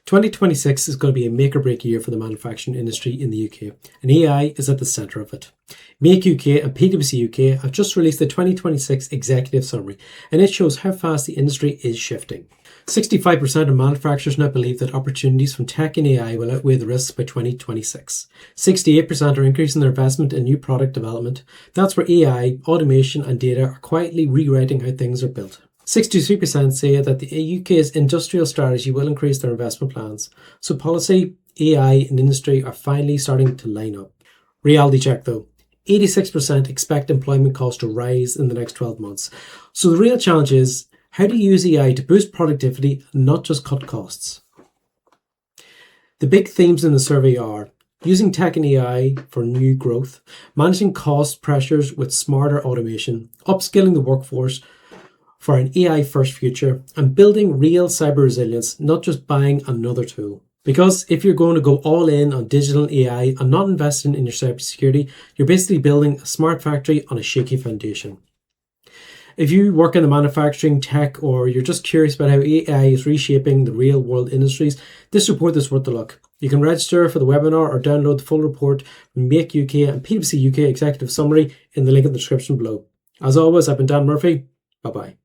2026 is going to be a make or break year for the manufacturing industry in the UK, and AI is at the centre of it. Make UK and PwC UK have just released the 2026 Executive Summary, and it shows how fast the industry is shifting. 65% of manufacturers now believe that opportunities from tech and AI will outweigh the risks by 2026. 68% are increasing their investment in new product development. That's where AI, automation and data are quietly rewriting how things are built. 63% say that the UK's industrial strategy will increase their investment plans. So policy, AI and industry are finally starting to line up. Reality check though. 86% expect employment costs to rise in the next 12 months. So the real challenge is, how do you use AI to boost productivity, not just cut costs? The big themes in the survey are using tech and AI for new growth, managing cost pressures with smarter automation, upskilling the workforce for an AI-first future, and building real cyber resilience, not just buying another tool. Because if you're going to go all in on digital AI and not investing in your cybersecurity, you're basically building a smart factory on a shaky foundation. If you work in the manufacturing, tech, or you're just curious about how AI is reshaping the real world industries, this report is worth a look. You can register for the webinar or download the full report from Make UK and PwC UK Executive Summary in the link in the description below. As always, I've been Dan Murphy. Bye-bye.